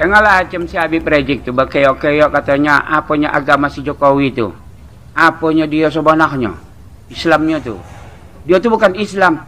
Tengahlah macam si Habib Rizik tu berkeok-keok katanya apanya agama si Jokowi tu. Apanya dia sebenarnya. Islamnya tu. Dia tu bukan Islam.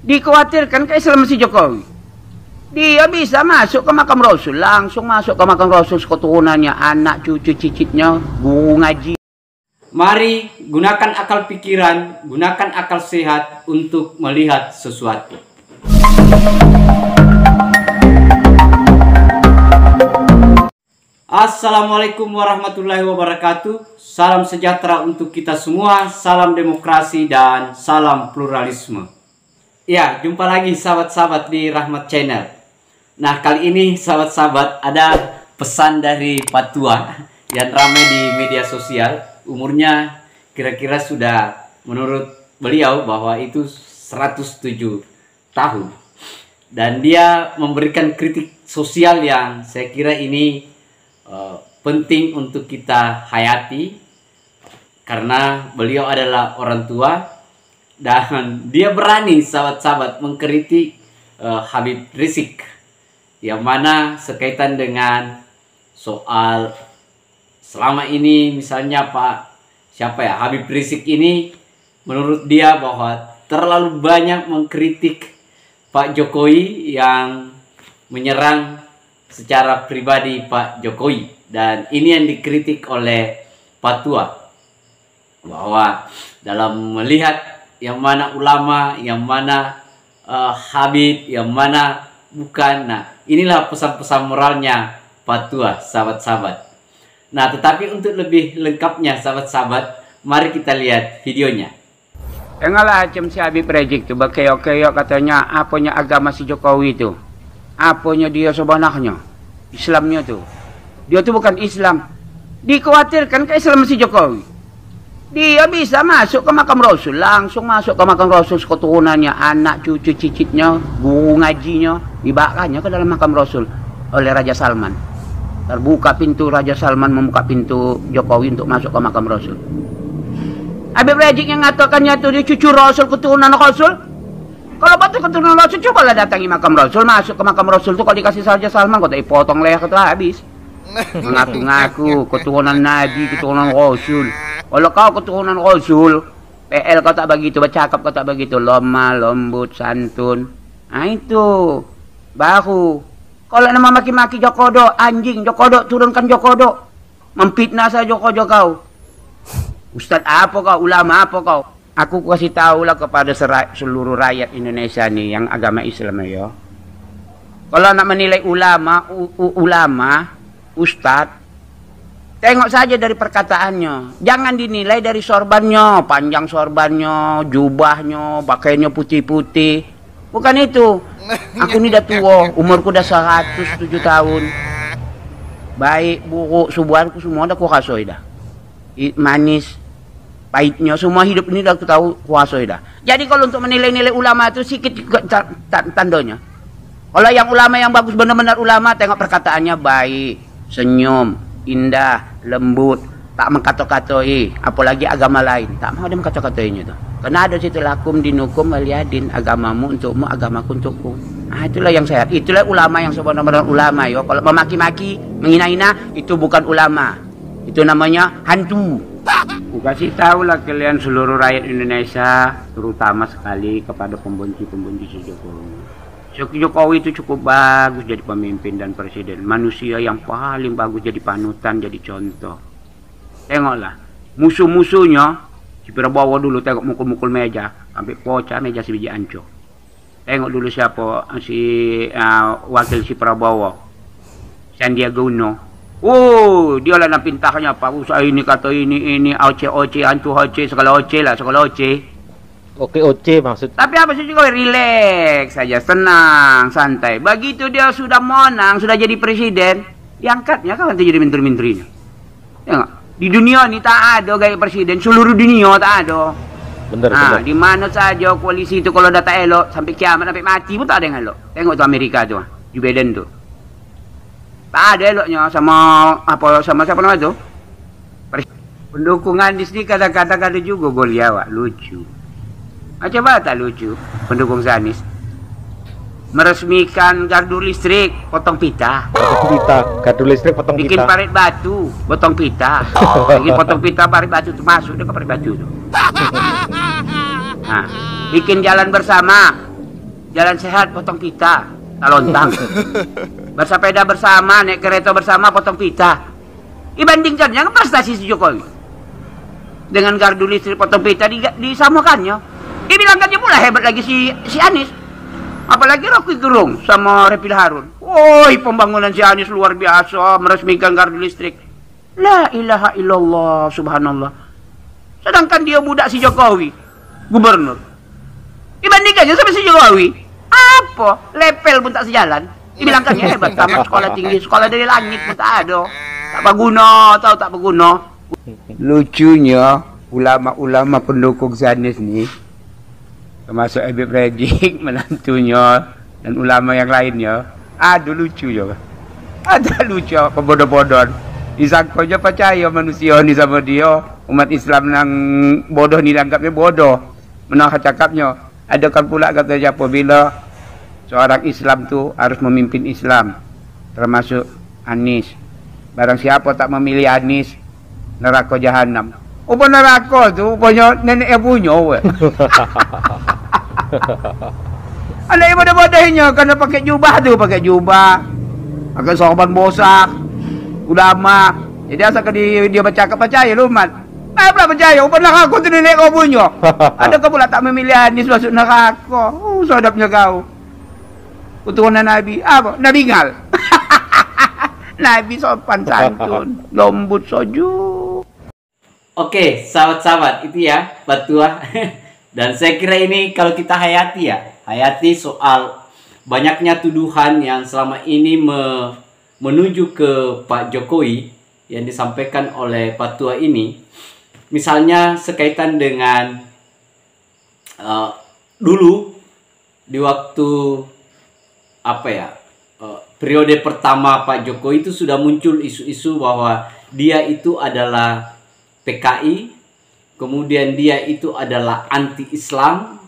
Dikhawatirkan ke Islam si Jokowi. Dia bisa masuk ke makam Rasul. Langsung masuk ke makam Rasul keturunannya. Anak cucu cicitnya. Guru ngaji. Mari gunakan akal pikiran, gunakan akal sehat untuk melihat sesuatu. Assalamualaikum warahmatullahi wabarakatuh. Salam sejahtera untuk kita semua. Salam demokrasi dan salam pluralisme. Ya, jumpa lagi sahabat-sahabat di Rahmat Channel. Nah, kali ini sahabat-sahabat ada pesan dari Pak Tua yang ramai di media sosial. Umurnya kira-kira sudah menurut beliau bahwa itu 107 tahun. Dan dia memberikan kritik sosial yang saya kira ini penting untuk kita hayati, karena beliau adalah orang tua dan dia berani sahabat-sahabat mengkritik Habib Rizik, yang mana sekaitan dengan soal selama ini misalnya Habib Rizik ini menurut dia bahwa terlalu banyak mengkritik Pak Jokowi yang menyerang secara pribadi Pak Jokowi, dan ini yang dikritik oleh Pak Tua, bahwa dalam melihat yang mana ulama, yang mana Habib, yang mana bukan. Nah, inilah pesan-pesan moralnya Pak Tua, sahabat-sahabat. Nah, tetapi untuk lebih lengkapnya sahabat-sahabat, mari kita lihat videonya. Tengahlah macam si Habib Rizik tu berkeok-keok katanya apanya agama si Jokowi tu. Apanya dia sebenarnya. Islamnya tu. Dia tu bukan Islam. Dikhawatirkan ke Islam si Jokowi. Dia bisa masuk ke makam Rasul. Langsung masuk ke makam Rasul keturunannya. Anak cucu cicitnya. Guru ngajinya. Dibakanya ke dalam makam Rasul oleh Raja Salman. Terbuka pintu, Raja Salman membuka pintu Jokowi untuk masuk ke makam Rasul. Habib Rizik yang ngatakannya tu dia cucu Rasul, keturunan Rasul. Kalau betul keturunan Rasul, cobalah datangi makam Rasul. Masuk ke makam Rasul tu kalau dikasih Raja Salman, kau tak potong leher kau habis. Mengaku-ngaku keturunan Nabi, keturunan Rasul. Kalau kau keturunan Rasul, PL kau tak begitu, bercakap kau tak begitu, lemah, lembut, santun. Nah itu baru. Kalau nama maki-maki Jokodo, anjing Jokodo, turunkan Jokodo. Memfitnah saja Jokodo kau. Ustadz apa kau, ulama apa kau? Aku kasih tahulah kepada seluruh rakyat Indonesia nih yang agama Islam ya. Kalau nak menilai ulama, ustadz, tengok saja dari perkataannya. Jangan dinilai dari sorbannya, panjang sorbannya, jubahnya, pakaiannya putih-putih. Bukan itu. Aku ini dah tua, umurku dah 107 tahun. Baik, buruk, subuhanku semua dah kuasai dah. Manis, pahitnya, semua hidup ini dah aku tahu kuasai dah. Jadi kalau untuk menilai-nilai ulama itu sikit tandanya. Kalau yang ulama yang bagus, benar-benar ulama, tengok perkataannya baik, senyum, indah, lembut, tak mengkato-katoi, apalagi agama lain. Tak mau dia mengkato-katoinya tu. Karena ada situ lakum dinukum waliyadin, agamamu untukmu, agamaku untukku. Nah, itulah yang sehat. Itulah ulama yang sebenar-benar ulama yo. Kalau memaki-maki, menghina-hina, itu bukan ulama. Itu namanya hantu. Aku kasih tahulah kalian seluruh rakyat Indonesia, terutama sekali kepada pembenci-pembenci si Jokowi. Jokowi itu cukup bagus jadi pemimpin dan presiden. Manusia yang paling bagus jadi panutan, jadi contoh. Tengoklah, musuh-musuhnya, si Prabowo dulu tengok mukul-mukul meja, sampai pecah meja si biji anco. Tengok dulu siapa wakil si Prabowo, Sandiaga Uno. Oh, dia lah nak pintahnya Pak Usaha ini kata ini oce antu oce segala oce lah, segala oce. Oke, oce maksud. Tapi apa sih juga relax saja, senang, santai. Begitu dia sudah menang, sudah jadi presiden, diangkatnya kan nanti jadi menteri-menterinya. Tengok, di dunia ini tak ada gaya presiden, seluruh dunia tak ada. Bener. Di mana saja koalisi itu kalau data elok sampai kiamat sampai mati pun tak ada yang elok. Tengok tu Amerika tu, Joe Biden tu. Tak ada eloknya sama siapa nama tu? Pendukungan di sini kadang-kadang ada juga goliawak lucu. Macam mana tak lucu pendukung Zanis? meresmikan gardu listrik, potong pita. Potong pita, gardu listrik potong Bikin pita. parit batu, potong pita. Bikin potong pita, parit batu itu masuk dia ke parit batu itu. Nah, bikin jalan bersama, jalan sehat, potong pita, tak lontang. Bersepeda bersama, naik kereta bersama, potong pita. Dibandingkannya prestasi si Jokowi dengan gardu listrik, potong pita disamakannya. Dibilangkannya pula hebat lagi si Anies. Apalagi Rocky Gerung sama Repil Harun. Woi, pembangunan si Anies luar biasa, meresmikan gardu listrik. La ilaha illallah, subhanallah. Sedangkan dia budak si Jokowi, gubernur. Dibandingkannya sama si Jokowi, apa? Lepel pun tak sejalan. Dibilangkannya hebat, tamat sekolah tinggi, sekolah dari langit pun tak ada. Tak berguna, tahu tak berguna. Lucunya, ulama-ulama pendukung si Anies nih, termasuk Habib Rizik, menantunya, dan ulama yang lainnya, aduh lucu juga. Ada lucu, pebodoh-bodoh. Disangkonya percaya manusia ni sama dia. Umat Islam yang bodoh ni dianggapnya bodoh. Menang cakapnya. Adakah pula kata siapa bila seorang Islam tu harus memimpin Islam, termasuk Anies. Barang siapa tak memilih Anies, neraka jahanam. Apa neraka tu? Punya nenek yang punya. Anak yang bodoh-bodohnya kena pakai jubah tu, pakai jubah, pakai sorban bosak, ulama. Jadi asalkan dia bercakap percaya lu mat. Apa percaya? Apa neraka tu nenek kau punya? Adakah pula tak memilih Anies masuk neraka? Sadapnya kau. Keturunan Nabi apa? Nabi ngal. Nabi sopan santun, lembut soju. Oke, sahabat-sahabat, itu ya Patua. Dan saya kira ini kalau kita hayati ya, hayati soal banyaknya tuduhan yang selama ini menuju ke Pak Jokowi yang disampaikan oleh Patua ini. Misalnya sekaitan dengan dulu di waktu periode pertama Pak Jokowi itu sudah muncul isu-isu bahwa dia itu adalah PKI, kemudian dia itu adalah anti-Islam,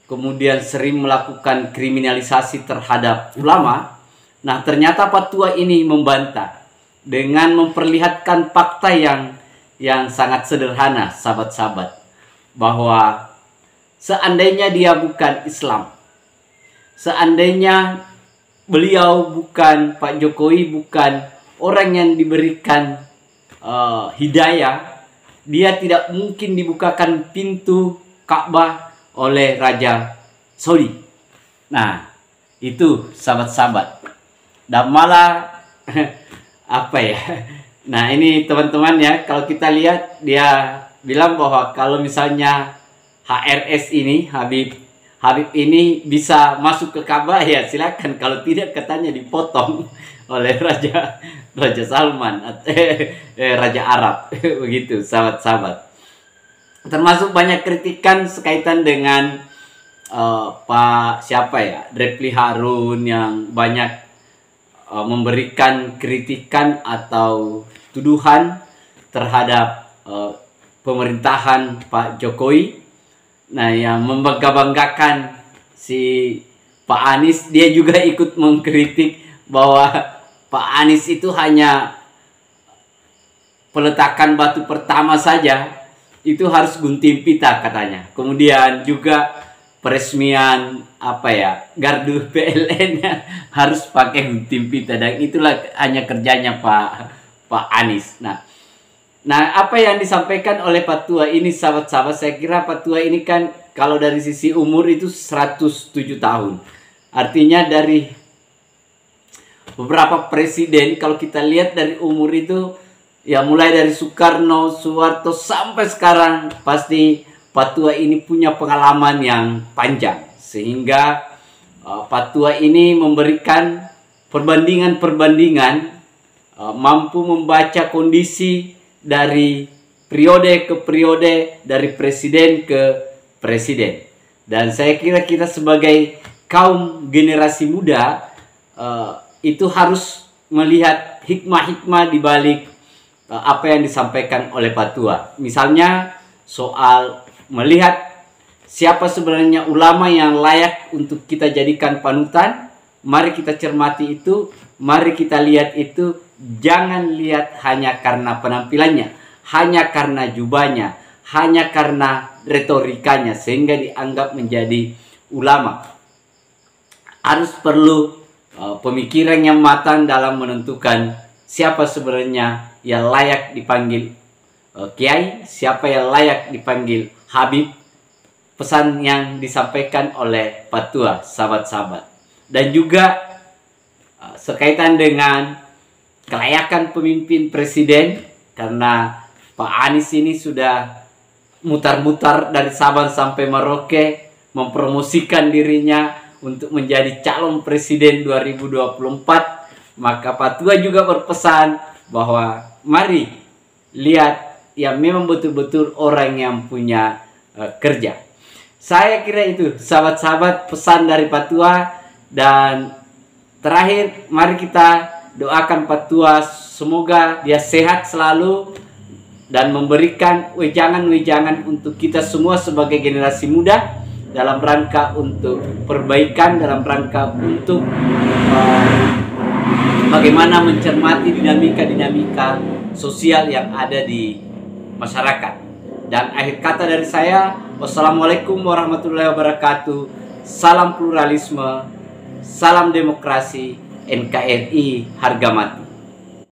kemudian sering melakukan kriminalisasi terhadap ulama. Nah, ternyata Patua ini membantah dengan memperlihatkan fakta yang sangat sederhana, sahabat-sahabat, bahwa seandainya dia bukan Islam, seandainya beliau bukan, Pak Jokowi bukan orang yang diberikan hidayah, dia tidak mungkin dibukakan pintu Ka'bah oleh Raja Saudi. Nah, itu sahabat-sahabat. Dan malah Nah, ini teman-teman ya, kalau kita lihat dia bilang bahwa kalau misalnya HRS ini, Habib ini bisa masuk ke Ka'bah, ya silakan. Kalau tidak, katanya dipotong oleh Raja Salman, Raja Arab. Begitu, sahabat-sahabat. Termasuk banyak kritikan sekaitan dengan Repli Harun yang banyak memberikan kritikan atau tuduhan terhadap pemerintahan Pak Jokowi. Nah, yang membangga-banggakan si Pak Anies, dia juga ikut mengkritik bahwa Pak Anies itu hanya peletakan batu pertama saja, itu harus gunting pita katanya. Kemudian juga peresmian gardu PLN-nya harus pakai gunting pita, dan itulah hanya kerjanya Pak Anies. Nah, apa yang disampaikan oleh Patua ini, sahabat-sahabat, saya kira Patua ini kan kalau dari sisi umur itu 107 tahun. Artinya dari beberapa presiden, kalau kita lihat dari umur itu, ya mulai dari Soekarno, Soeharto sampai sekarang, pasti Patua ini punya pengalaman yang panjang. Sehingga Patua ini memberikan perbandingan-perbandingan, mampu membaca kondisi dari periode ke periode, dari presiden ke presiden. Dan saya kira kita sebagai kaum generasi muda itu harus melihat hikmah-hikmah di balik apa yang disampaikan oleh Patua. Misalnya soal melihat Siapa sebenarnya ulama yang layak untuk kita jadikan panutan? Mari kita cermati itu, mari kita lihat itu. Jangan lihat hanya karena penampilannya, hanya karena jubahnya, hanya karena retorikanya sehingga dianggap menjadi ulama. Harus perlu pemikiran yang matang dalam menentukan siapa sebenarnya yang layak dipanggil kiai, siapa yang layak dipanggil habib. Pesan yang disampaikan oleh Patua, sahabat-sahabat. Dan juga sekaitan dengan kelayakan pemimpin presiden, karena Pak Anies ini sudah mutar-mutar dari Sabang sampai Merauke mempromosikan dirinya untuk menjadi calon presiden 2024. Maka Patua juga berpesan bahwa mari lihat yang memang betul-betul orang yang punya kerja. Saya kira itu sahabat-sahabat pesan dari Patua. Dan terakhir mari kita doakan Patua semoga dia sehat selalu dan memberikan wejangan-wejangan untuk kita semua sebagai generasi muda dalam rangka untuk perbaikan, dalam rangka untuk bagaimana mencermati dinamika-dinamika sosial yang ada di masyarakat. Dan akhir kata dari saya, wassalamualaikum warahmatullahi wabarakatuh. Salam pluralisme, salam demokrasi, NKRI harga mati.